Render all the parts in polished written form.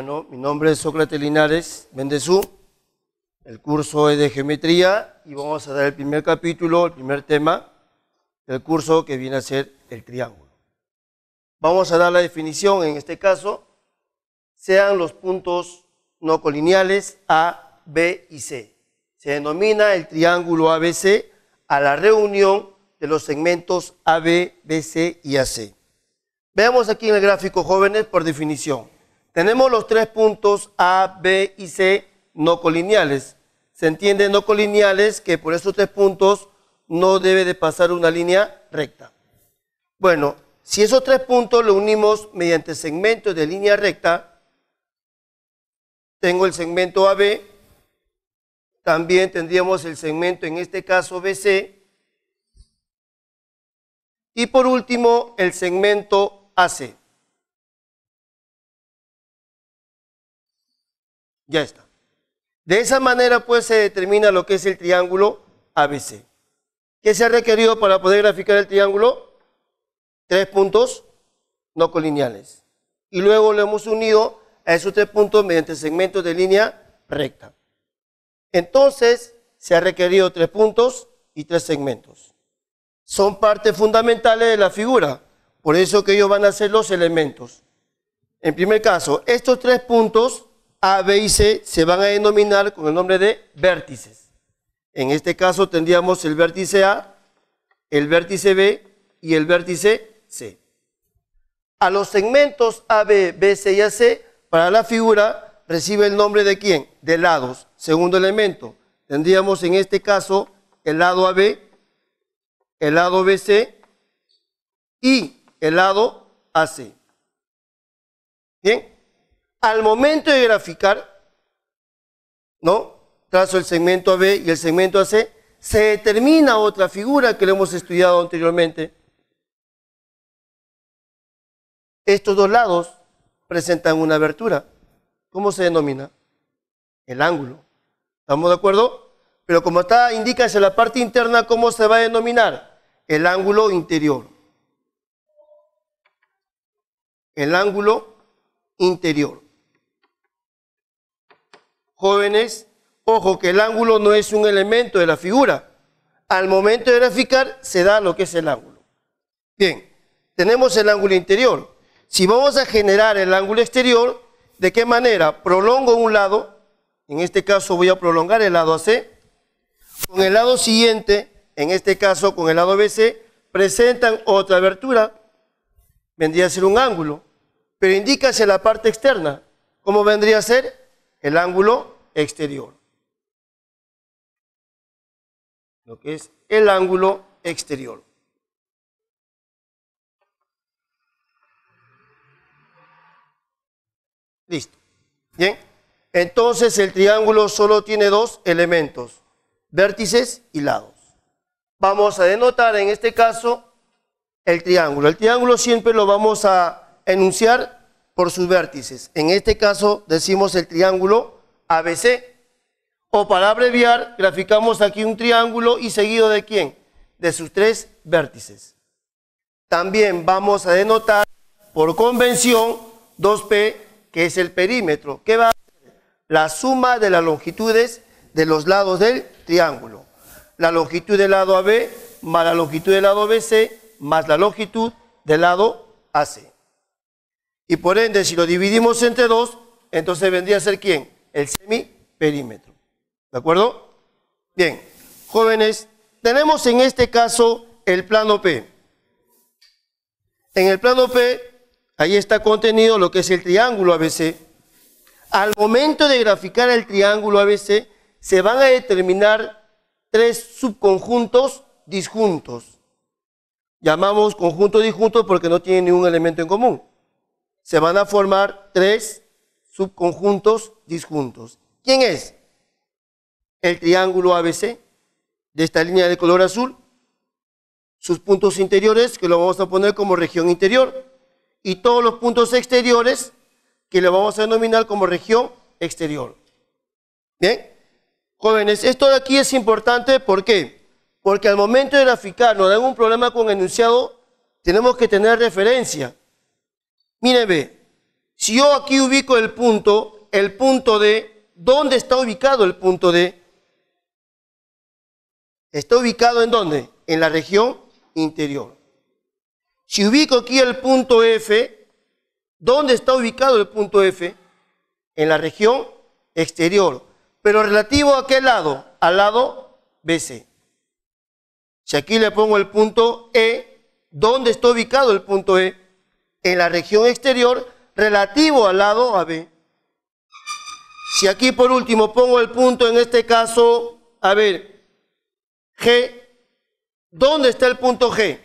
Bueno, mi nombre es Sócrates Linares Bendezú. El curso es de geometría y vamos a dar el primer capítulo, el primer tema del curso, que viene a ser el triángulo. Vamos a dar la definición, en este caso, sean los puntos no colineales A, B y C. Se denomina el triángulo ABC a la reunión de los segmentos AB, BC y AC. Veamos aquí en el gráfico, jóvenes, por definición. Tenemos los tres puntos A, B y C no colineales. Se entiende no colineales que por esos tres puntos no debe de pasar una línea recta. Bueno, si esos tres puntos los unimos mediante segmentos de línea recta, tengo el segmento AB, también tendríamos el segmento, en este caso, BC, y por último el segmento AC. Ya está. De esa manera pues se determina lo que es el triángulo ABC. ¿Qué se ha requerido para poder graficar el triángulo? Tres puntos no colineales. Y luego lo hemos unido a esos tres puntos mediante segmentos de línea recta. Entonces se ha requerido tres puntos y tres segmentos. Son partes fundamentales de la figura, por eso que ellos van a ser los elementos. En primer caso, estos tres puntos A, B y C se van a denominar con el nombre de vértices. En este caso tendríamos el vértice A, el vértice B y el vértice C. A los segmentos AB, BC y AC, para la figura, recibe el nombre de ¿quién? De lados. Segundo elemento, tendríamos en este caso el lado AB, el lado BC y el lado AC. ¿Bien? Al momento de graficar, ¿no? Trazo el segmento AB y el segmento AC, se determina otra figura que lo hemos estudiado anteriormente. Estos dos lados presentan una abertura. ¿Cómo se denomina? El ángulo. ¿Estamos de acuerdo? Pero como está, indica hacia la parte interna, ¿cómo se va a denominar? El ángulo interior. El ángulo interior. Jóvenes, ojo que el ángulo no es un elemento de la figura. Al momento de graficar se da lo que es el ángulo. Bien, tenemos el ángulo interior. Si vamos a generar el ángulo exterior, ¿de qué manera? Prolongo un lado, en este caso voy a prolongar el lado AC, con el lado siguiente, en este caso con el lado BC, presentan otra abertura, vendría a ser un ángulo, pero indica hacia la parte externa. ¿Cómo vendría a ser? El ángulo exterior. Lo que es el ángulo exterior. Listo. Bien. Entonces el triángulo solo tiene dos elementos, vértices y lados. Vamos a denotar en este caso el triángulo. El triángulo siempre lo vamos a enunciar por sus vértices. En este caso decimos el triángulo ABC. O para abreviar, graficamos aquí un triángulo y seguido de ¿quién? De sus tres vértices. También vamos a denotar por convención 2P, que es el perímetro. ¿Qué va a ser? La suma de las longitudes de los lados del triángulo. La longitud del lado AB más la longitud del lado BC más la longitud del lado AC. Y por ende, si lo dividimos entre dos, entonces vendría a ser ¿quién? El semiperímetro. ¿De acuerdo? Bien, jóvenes, tenemos en este caso el plano P. En el plano P, ahí está contenido lo que es el triángulo ABC. Al momento de graficar el triángulo ABC, se van a determinar tres subconjuntos disjuntos. Llamamos conjunto disjunto porque no tienen ningún elemento en común. Se van a formar tres subconjuntos disjuntos. ¿Quién es? El triángulo ABC, de esta línea de color azul, sus puntos interiores, que lo vamos a poner como región interior, y todos los puntos exteriores, que lo vamos a denominar como región exterior. Bien, jóvenes, esto de aquí es importante, ¿por qué? Porque al momento de graficar, nos dan un problema con el enunciado, tenemos que tener referencia. Miren, ve, Si yo aquí ubico el punto D, ¿dónde está ubicado el punto D? ¿Está ubicado en dónde? En la región interior. Si ubico aquí el punto F, ¿dónde está ubicado el punto F? En la región exterior. Pero relativo a qué lado? Al lado BC. Si aquí le pongo el punto E, ¿dónde está ubicado el punto E? En la región exterior, relativo al lado AB. Si aquí por último pongo el punto, en este caso, a ver, G, ¿dónde está el punto G?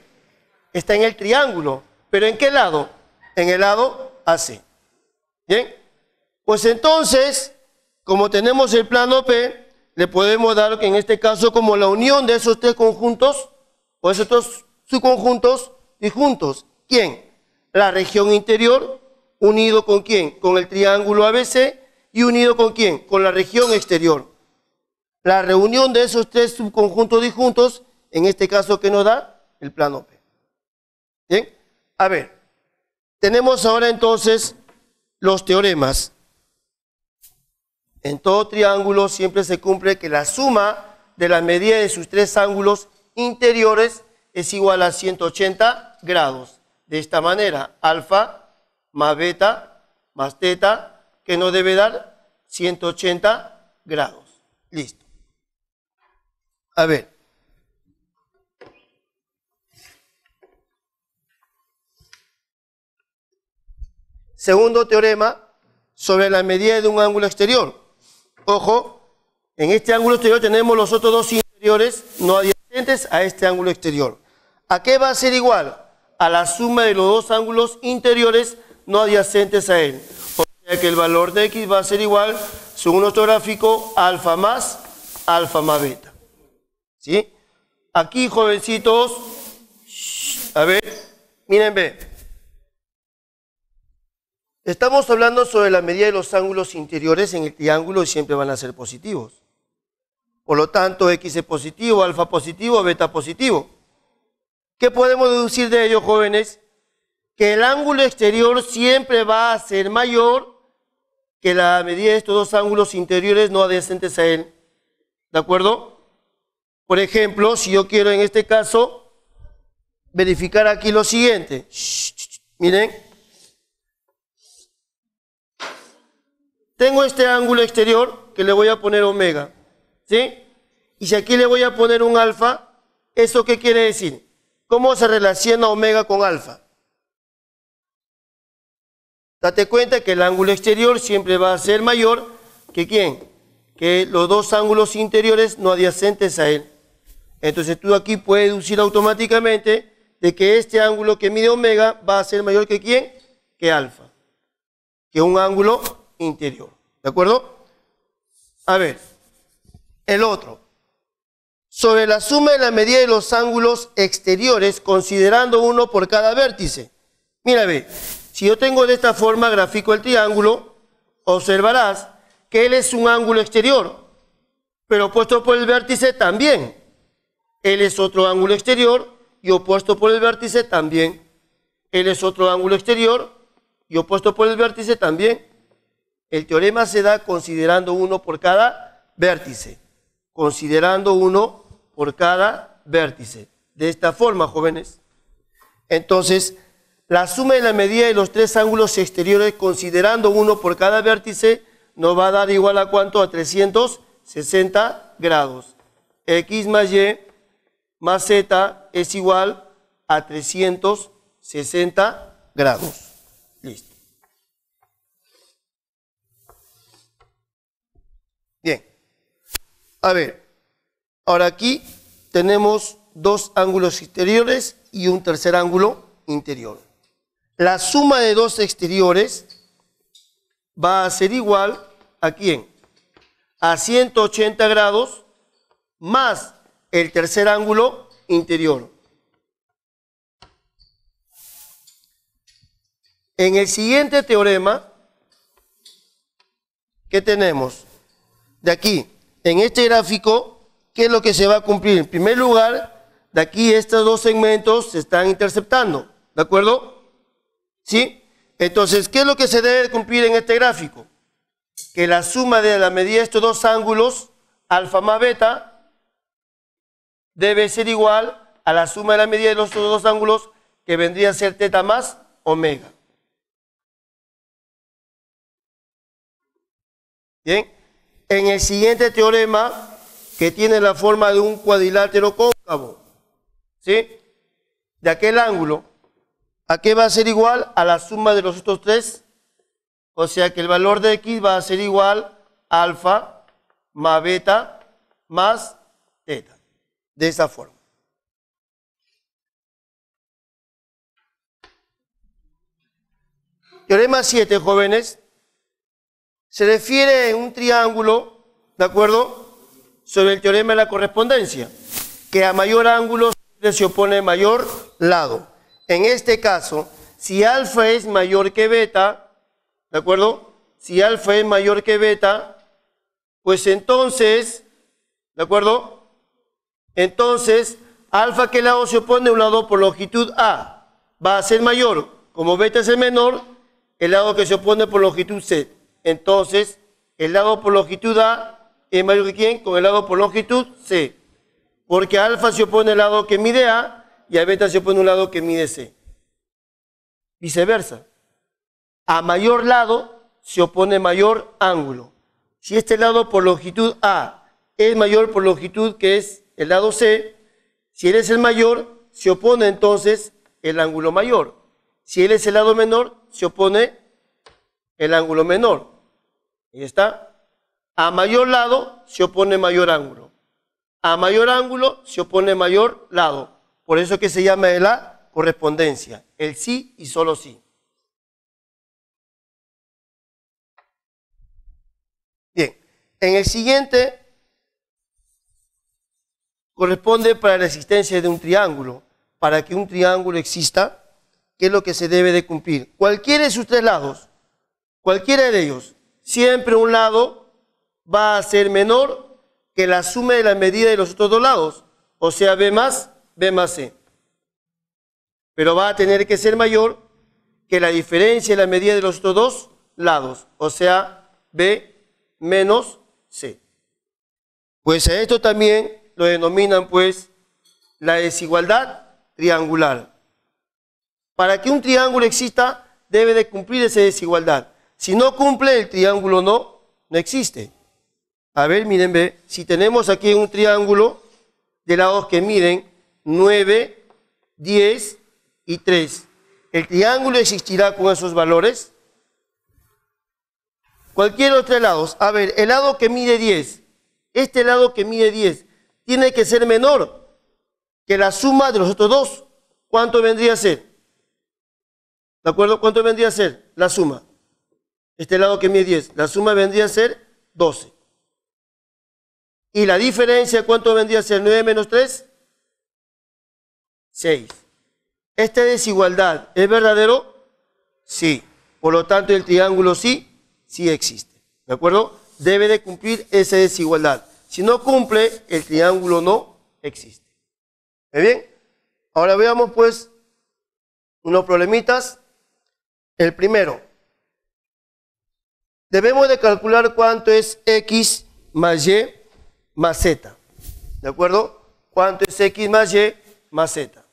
Está en el triángulo, pero ¿en qué lado? En el lado AC. ¿Bien? Pues entonces, como tenemos el plano P, le podemos dar que en este caso como la unión de esos tres conjuntos, o esos tres subconjuntos disjuntos. ¿Quién? La región interior, unido con ¿quién? Con el triángulo ABC, y unido con ¿quién? Con la región exterior. La reunión de esos tres subconjuntos disjuntos, en este caso, ¿qué nos da? El plano P. ¿Bien? A ver, tenemos ahora entonces los teoremas. En todo triángulo siempre se cumple que la suma de la medida de sus tres ángulos interiores es igual a 180 grados. De esta manera, alfa más beta más teta, que nos debe dar 180 grados. Listo. A ver. Segundo teorema sobre la medida de un ángulo exterior. Ojo, en este ángulo exterior tenemos los otros dos interiores no adyacentes a este ángulo exterior. ¿A qué va a ser igual? A la suma de los dos ángulos interiores no adyacentes a él. O sea que el valor de X va a ser igual, según nuestro gráfico, alfa más beta. ¿Sí? Aquí, jovencitos, a ver, miren, ve. Estamos hablando sobre la medida de los ángulos interiores en el triángulo y siempre van a ser positivos. Por lo tanto, X es positivo, alfa positivo, beta positivo. ¿Qué podemos deducir de ello, jóvenes? Que el ángulo exterior siempre va a ser mayor que la medida de estos dos ángulos interiores no adyacentes a él. ¿De acuerdo? Por ejemplo, si yo quiero en este caso verificar aquí lo siguiente. Miren. Tengo este ángulo exterior que le voy a poner omega, ¿sí? Y si aquí le voy a poner un alfa, ¿eso qué quiere decir? ¿Cómo se relaciona omega con alfa? Date cuenta que el ángulo exterior siempre va a ser mayor que ¿quién? Que los dos ángulos interiores no adyacentes a él. Entonces tú aquí puedes deducir automáticamente de que este ángulo que mide omega va a ser mayor que ¿quién? Que alfa, que un ángulo interior. ¿De acuerdo? A ver, el otro. Sobre la suma de la medida de los ángulos exteriores, considerando uno por cada vértice. Mira, ve, si yo tengo de esta forma gráfico el triángulo, observarás que él es un ángulo exterior, pero opuesto por el vértice también. Él es otro ángulo exterior y opuesto por el vértice también. Él es otro ángulo exterior y opuesto por el vértice también. El teorema se da considerando uno por cada vértice. Considerando uno por cada vértice. De esta forma, jóvenes. Entonces, la suma de la medida de los tres ángulos exteriores considerando uno por cada vértice nos va a dar igual a ¿cuánto? A 360 grados. X más Y más Z es igual a 360 grados. Listo. Bien. A ver, ahora aquí tenemos dos ángulos exteriores y un tercer ángulo interior. La suma de dos exteriores va a ser igual a ¿quién? A 180 grados más el tercer ángulo interior. En el siguiente teorema, ¿qué tenemos? De aquí, en este gráfico, ¿qué es lo que se va a cumplir? En primer lugar, de aquí estos dos segmentos se están interceptando, ¿de acuerdo? ¿Sí? entonces, ¿qué es lo que se debe cumplir en este gráfico? Que la suma de la medida de estos dos ángulos, alfa más beta, debe ser igual a la suma de la medida de los otros dos ángulos, que vendría a ser teta más omega. Bien, en el siguiente teorema, que tiene la forma de un cuadrilátero cóncavo, ¿sí? De aquel ángulo, ¿a qué va a ser igual? A la suma de los otros tres. O sea que el valor de x va a ser igual a alfa más beta más teta. De esa forma. Teorema 7, jóvenes, se refiere a un triángulo, ¿de acuerdo?, sobre el teorema de la correspondencia, que a mayor ángulo se opone mayor lado. En este caso, si alfa es mayor que beta, ¿de acuerdo? Si alfa es mayor que beta, pues entonces, ¿de acuerdo? Entonces, alfa, ¿qué lado se opone? Un lado por longitud A va a ser mayor. Como beta es el menor, el lado que se opone por longitud C. Entonces, el lado por longitud A es mayor que ¿quién? Con el lado por longitud C. Porque a alfa se opone el lado que mide A y a beta se opone un lado que mide C. Viceversa. A mayor lado se opone mayor ángulo. Si este lado por longitud A es mayor por longitud que es el lado C, si él es el mayor, se opone entonces el ángulo mayor. Si él es el lado menor, se opone el ángulo menor. Ahí está. A mayor lado se opone mayor ángulo. A mayor ángulo se opone mayor lado. Por eso que se llama de la correspondencia. El sí y solo sí. Bien. En el siguiente corresponde para la existencia de un triángulo. Para que un triángulo exista, ¿qué es lo que se debe de cumplir? Cualquiera de sus tres lados, cualquiera de ellos, siempre un lado va a ser menor que la suma de la medida de los otros dos lados, o sea, B más C. Pero va a tener que ser mayor que la diferencia de la medida de los otros dos lados, o sea, B menos C. Pues a esto también lo denominan, pues, la desigualdad triangular. Para que un triángulo exista, debe de cumplir esa desigualdad. Si no cumple, el triángulo no existe. A ver, miren, ve, si tenemos aquí un triángulo de lados que miden 9, 10 y 3, ¿el triángulo existirá con esos valores? Cualquiera de los tres lados. A ver, el lado que mide 10, este lado que mide 10, tiene que ser menor que la suma de los otros dos. ¿Cuánto vendría a ser? ¿De acuerdo? ¿Cuánto vendría a ser la suma? Este lado que mide 10, la suma vendría a ser 12. ¿Y la diferencia cuánto vendría a ser? 9 menos 3, 6. ¿Esta desigualdad es verdadero? Sí. Por lo tanto, el triángulo sí existe. ¿De acuerdo? Debe de cumplir esa desigualdad. Si no cumple, el triángulo no existe. ¿Muy bien? Ahora veamos pues unos problemitas. El primero. Debemos de calcular cuánto es x más y más z. ¿De acuerdo? ¿Cuánto es x más y más z?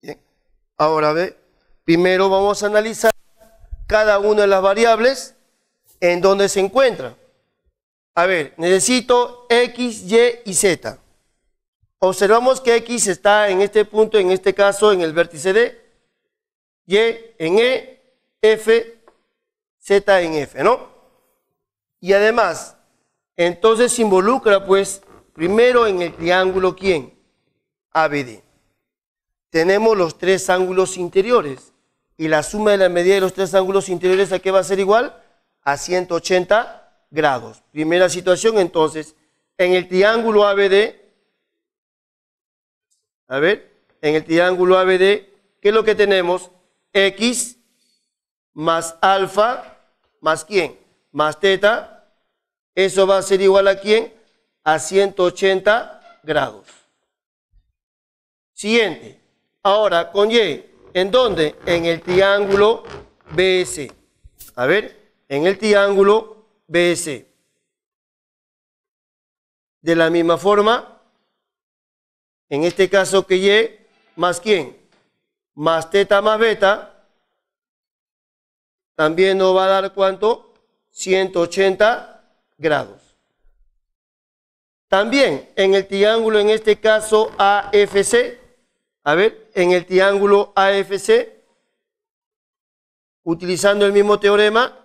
Bien. Ahora ve, primero vamos a analizar cada una de las variables en donde se encuentra. A ver, necesito x, y y z. Observamos que x está en este punto, en este caso en el vértice D, y en E, F, Z en F, ¿no? Y además, entonces se involucra pues primero en el triángulo ¿quién? ABD. Tenemos los tres ángulos interiores y la suma de la medida de los tres ángulos interiores ¿a qué va a ser igual? A 180 grados. Primera situación entonces, en el triángulo ABD, a ver, en el triángulo ABD, ¿qué es lo que tenemos? X más alfa más ¿quién? Más teta. Eso va a ser igual a ¿quién? A 180 grados. Siguiente. Ahora, con y, ¿En dónde? En el triángulo BS. A ver, en el triángulo BS. De la misma forma, en este caso que Y más ¿quién? Más teta más beta, también nos va a dar ¿cuánto? 180 grados. También en el triángulo, en este caso AFC, a ver, en el triángulo AFC, utilizando el mismo teorema,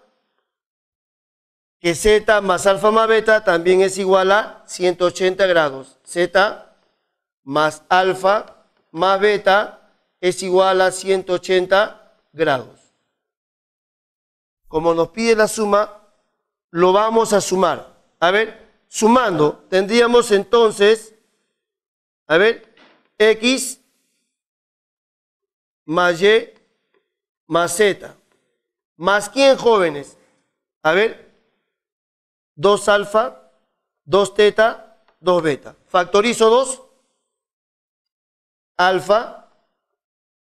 que Z más alfa más beta también es igual a 180 grados. Z más alfa más beta es igual a 180 grados. Como nos pide la suma, lo vamos a sumar. A ver, sumando, tendríamos entonces, a ver, X más Y más Z. ¿Más quién, jóvenes? A ver, 2 alfa, 2 teta, 2 beta. Factorizo 2. Alfa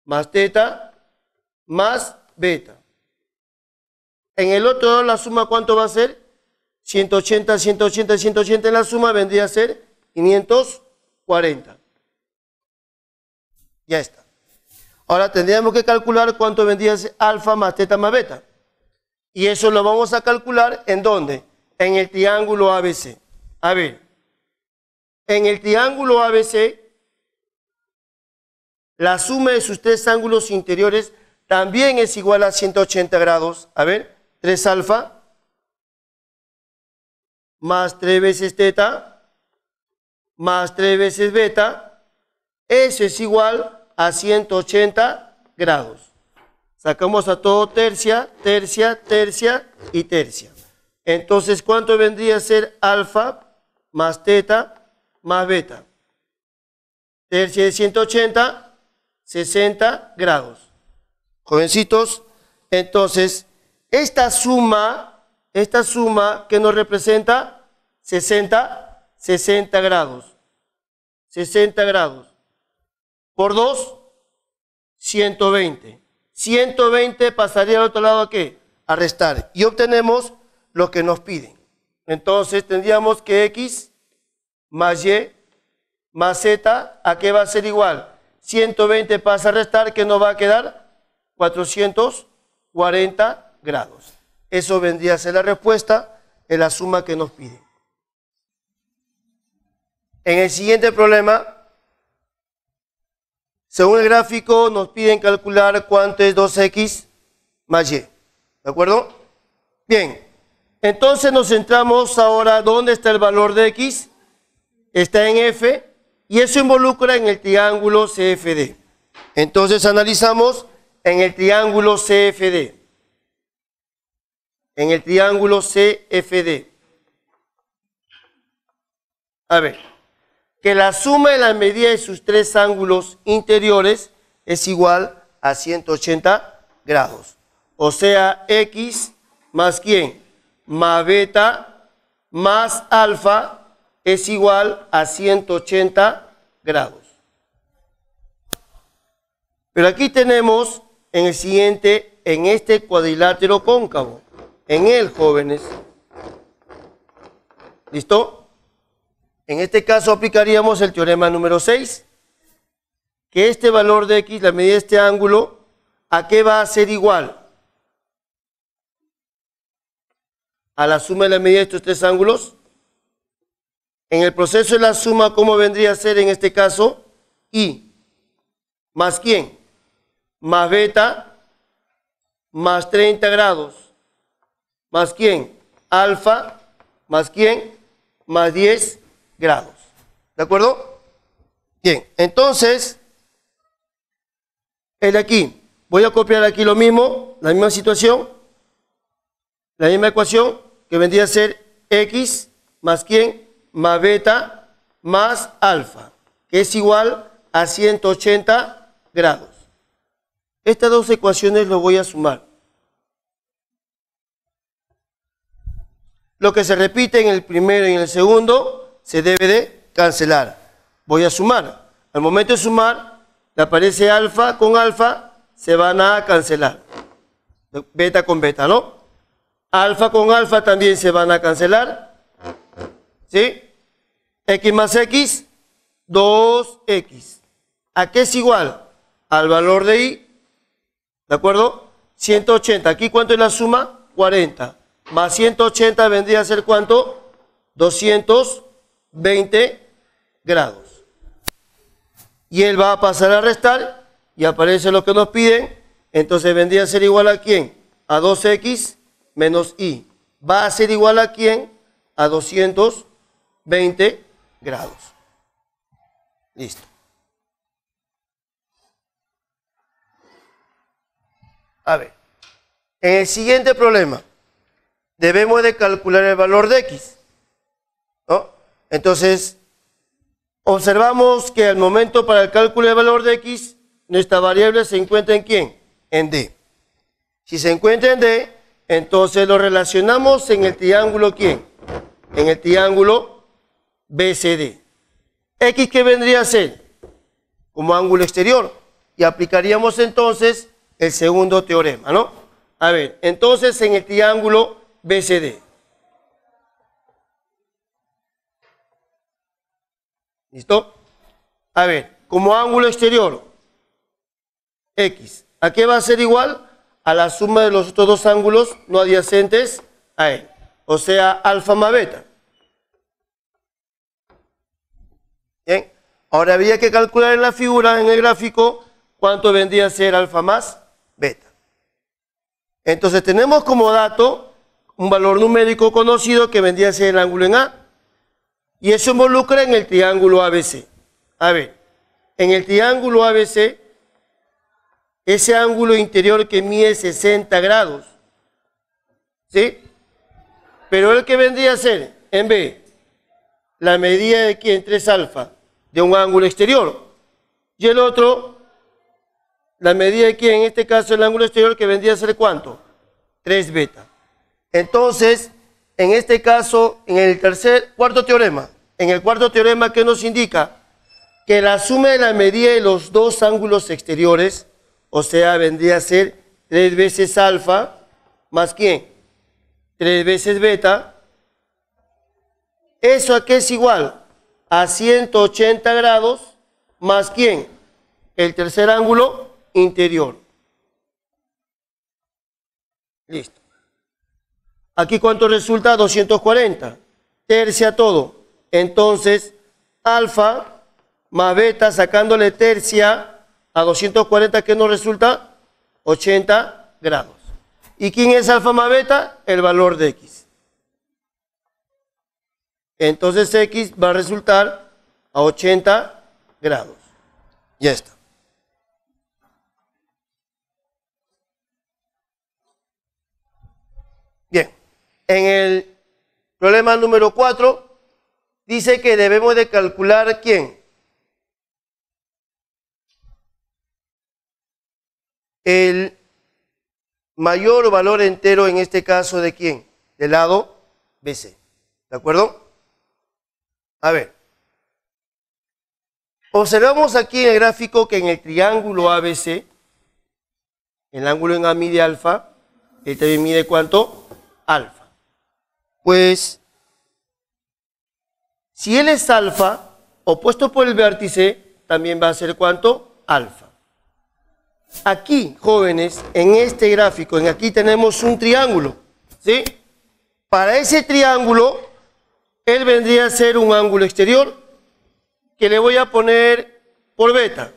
más teta más beta. En el otro lado la suma, ¿cuánto va a ser? 180, 180, 180 en la suma vendría a ser 540. Ya está. Ahora tendríamos que calcular cuánto vendría a ser alfa más teta más beta. Y eso lo vamos a calcular ¿en dónde? En el triángulo ABC. A ver, en el triángulo ABC, la suma de sus tres ángulos interiores también es igual a 180 grados. A ver, 3 alfa más 3 veces teta más 3 veces beta, eso es igual a 180 grados. Sacamos a todo tercia, tercia, tercia y tercia. Entonces, ¿cuánto vendría a ser alfa más teta más beta? Tercia de 180, 60 grados. Jovencitos, entonces, esta suma que nos representa 60 grados. 60 grados. Por 2, 120. 120 pasaría al otro lado ¿a qué? A restar. Y obtenemos lo que nos piden. Entonces tendríamos que X más Y más Z, ¿a qué va a ser igual? 120 pasa a restar, ¿qué nos va a quedar? 440 grados. Eso vendría a ser la respuesta en la suma que nos piden. En el siguiente problema, según el gráfico, nos piden calcular cuánto es 2X más Y. ¿De acuerdo? Bien. Entonces nos centramos ahora, ¿dónde está el valor de X? Está en F, y eso involucra en el triángulo CFD. Entonces analizamos en el triángulo CFD. En el triángulo CFD. A ver, que la suma de la medida de sus tres ángulos interiores es igual a 180 grados. O sea, X más ¿quién? Más beta más alfa es igual a 180 grados. Pero aquí tenemos en el siguiente, en este cuadrilátero cóncavo, en él, jóvenes. ¿Listo? En este caso aplicaríamos el teorema número 6, que este valor de X, la medida de este ángulo, ¿a qué va a ser igual? A la suma de la medida de estos tres ángulos. En el proceso de la suma, ¿cómo vendría a ser en este caso? Y más ¿quién? Más beta más 30 grados. ¿Más quién? Alfa más ¿quién? Más 10 grados. ¿De acuerdo? Bien, entonces, el de aquí. Voy a copiar aquí lo mismo, la misma situación, la misma ecuación, que vendría a ser X más ¿quién? Más beta más alfa, que es igual a 180 grados. Estas dos ecuaciones las voy a sumar. Lo que se repite en el primero y en el segundo se debe de cancelar. Voy a sumar. Al momento de sumar, le aparece alfa con alfa, se van a cancelar. Beta con beta, ¿no? Alfa con alfa también se van a cancelar. ¿Sí? X más X, 2X. ¿A qué es igual? Al valor de Y. ¿De acuerdo? 180. ¿Aquí cuánto es la suma? 40. Más 180 vendría a ser ¿cuánto? 220 grados. Y él va a pasar a restar y aparece lo que nos piden. Entonces vendría a ser igual a ¿quién? A 2X menos Y. ¿Va a ser igual a quién? A 220 grados. Listo. A ver, en el siguiente problema, debemos de calcular el valor de X, ¿no? Entonces, observamos que al momento para el cálculo del valor de X, nuestra variable se encuentra en ¿quién? En D. Si se encuentra en D, entonces lo relacionamos en el triángulo ¿quién? En el triángulo BCD. X, ¿qué vendría a ser? Como ángulo exterior. Y aplicaríamos entonces el segundo teorema, ¿no? A ver, entonces en el triángulo BCD. ¿Listo? A ver, como ángulo exterior, X, ¿a qué va a ser igual? A la suma de los otros dos ángulos no adyacentes a él. O sea, alfa más beta. Bien, ahora habría que calcular en la figura, en el gráfico, cuánto vendría a ser alfa más beta. Entonces tenemos como dato un valor numérico conocido que vendría a ser el ángulo en A. Y eso involucra en el triángulo ABC. A ver, en el triángulo ABC, ese ángulo interior que mide 60 grados, ¿sí? Pero el que vendría a ser en B, la medida de ¿quién? 3 alfa, de un ángulo exterior. Y el otro, la medida de ¿quién? En este caso el ángulo exterior que vendría a ser ¿cuánto? 3 beta. Entonces, en este caso, en el cuarto teorema, ¿qué nos indica? Que la suma de la medida de los dos ángulos exteriores, o sea, vendría a ser 3 veces alfa, más ¿quién? 3 veces beta. ¿Eso a qué es igual? A 180 grados, más ¿quién? El tercer ángulo interior. Listo. Aquí ¿cuánto resulta? 240. Tercia todo. Entonces, alfa más beta, sacándole tercia a 240, ¿qué nos resulta? 80 grados. ¿Y quién es alfa más beta? El valor de X. Entonces X va a resultar a 80 grados. Ya está. Bien. En el problema número 4 dice que debemos de calcular ¿quién? El mayor valor entero en este caso de ¿quién? Del lado BC. ¿De acuerdo? A ver. Observamos aquí en el gráfico que en el triángulo ABC, el ángulo en A mide alfa, el también mide ¿cuánto? Alfa. Pues, si él es alfa, opuesto por el vértice, también va a ser ¿cuánto? Alfa. Aquí, jóvenes, en este gráfico, aquí tenemos un triángulo, ¿sí? Para ese triángulo, él vendría a ser un ángulo exterior, que le voy a poner por beta.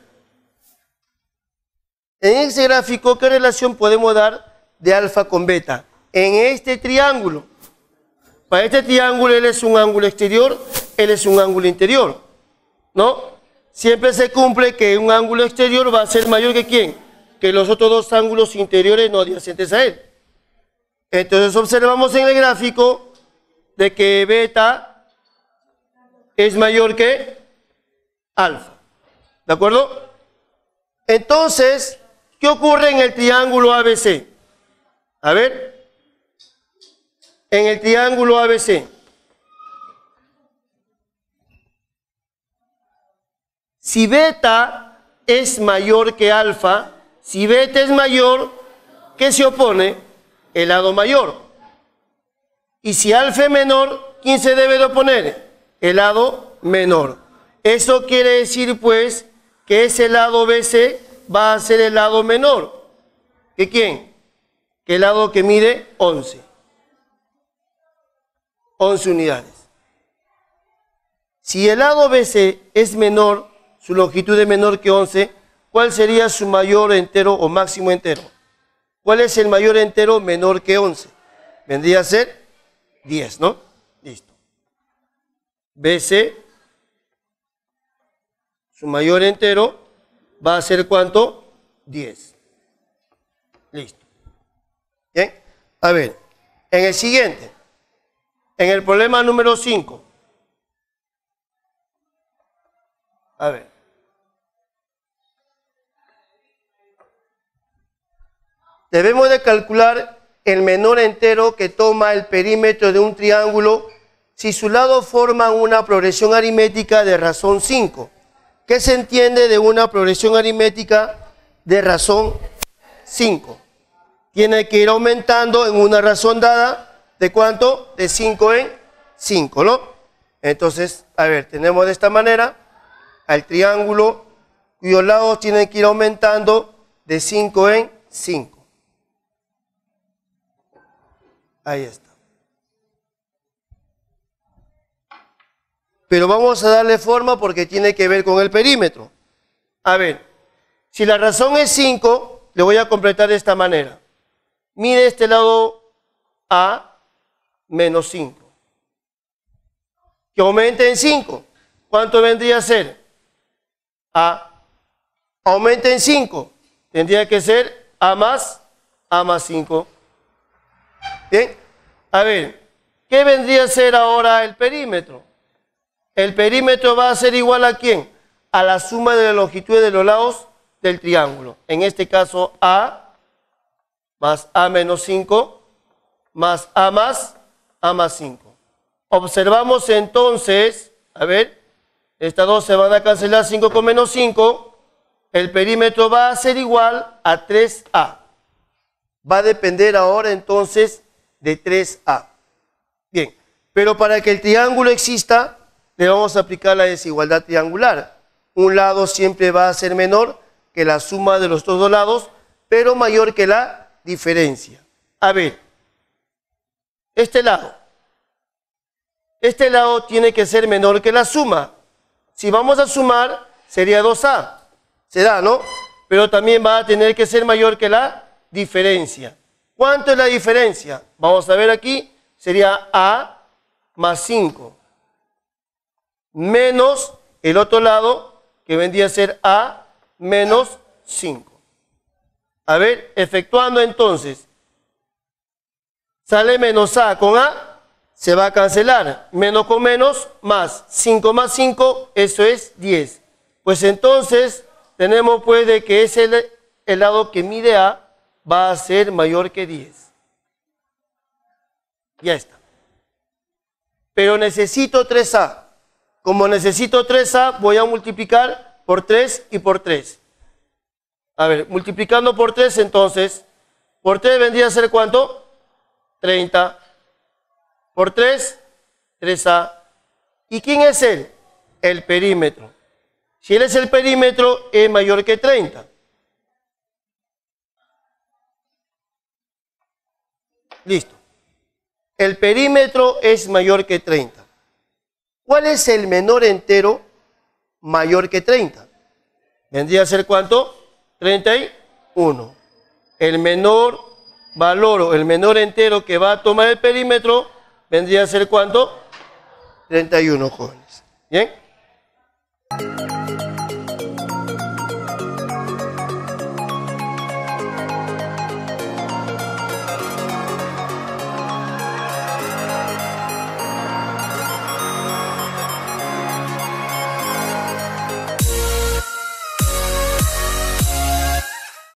En ese gráfico, ¿qué relación podemos dar de alfa con beta? En este triángulo. Para este triángulo, él es un ángulo exterior, él es un ángulo interior, ¿no? Siempre se cumple que un ángulo exterior va a ser mayor que ¿quién? Que los otros dos ángulos interiores no adyacentes a él. Entonces observamos en el gráfico de que beta es mayor que alfa. ¿De acuerdo? Entonces, ¿qué ocurre en el triángulo ABC? A ver. En el triángulo ABC. Si beta es mayor que alfa, Si beta es mayor, ¿qué se opone? El lado mayor. Y si alfa es menor, ¿quién se debe de oponer? El lado menor. Eso quiere decir, pues, que ese lado BC va a ser el lado menor. ¿Que quién? Que el lado que mide 11. 11 unidades. Si el lado BC es menor, su longitud es menor que 11, ¿cuál sería su mayor entero o máximo entero? ¿Cuál es el mayor entero menor que 11? Vendría a ser 10, ¿no? Listo. BC, su mayor entero va a ser ¿cuánto? 10. Listo. Bien. A ver, en el siguiente, en el problema número 5. A ver. Debemos de calcular el menor entero que toma el perímetro de un triángulo si sus lados forman una progresión aritmética de razón 5. ¿Qué se entiende de una progresión aritmética de razón 5? Tiene que ir aumentando en una razón dada, ¿de cuánto? De 5 en 5, ¿no? Entonces, a ver, tenemos de esta manera al triángulo cuyos lados tienen que ir aumentando de 5 en 5. Ahí está. Pero vamos a darle forma porque tiene que ver con el perímetro. A ver, si la razón es 5, le voy a completar de esta manera. Mide este lado A menos 5. Que aumente en 5. ¿Cuánto vendría a ser? A. Aumenta en 5. Tendría que ser A más 5. Bien, a ver, ¿qué vendría a ser ahora el perímetro? El perímetro va a ser igual ¿a quién? A la suma de la longitud de los lados del triángulo. En este caso, A más A menos 5 más A más 5. Observamos entonces, a ver, estas dos se van a cancelar, 5 con menos 5. El perímetro va a ser igual a 3A. Va a depender ahora entonces de 3A. Bien, pero para que el triángulo exista, le vamos a aplicar la desigualdad triangular. Un lado siempre va a ser menor que la suma de los dos lados, pero mayor que la diferencia. A ver, este lado tiene que ser menor que la suma. Si vamos a sumar, sería 2A. Se da, ¿no? Pero también va a tener que ser mayor que la diferencia. ¿Cuánto es la diferencia? Vamos a ver aquí, sería A más 5. Menos el otro lado, que vendría a ser A menos 5. A ver, efectuando entonces, sale menos A con A, se va a cancelar. Menos con menos, más. 5 más 5, eso es 10. Pues entonces, tenemos pues de que es el lado que mide A, va a ser mayor que 10. Ya está. Pero necesito 3A. Como necesito 3A, voy a multiplicar por 3 y por 3. A ver, multiplicando por 3, entonces, por 3 vendría a ser ¿cuánto? 30. Por 3, 3A. ¿Y quién es él? El perímetro. Si él es el perímetro, es mayor que 30. Listo. El perímetro es mayor que 30. ¿Cuál es el menor entero mayor que 30? ¿Vendría a ser cuánto? 31. El menor valor o el menor entero que va a tomar el perímetro vendría a ser ¿cuánto? 31, jóvenes. ¿Bien?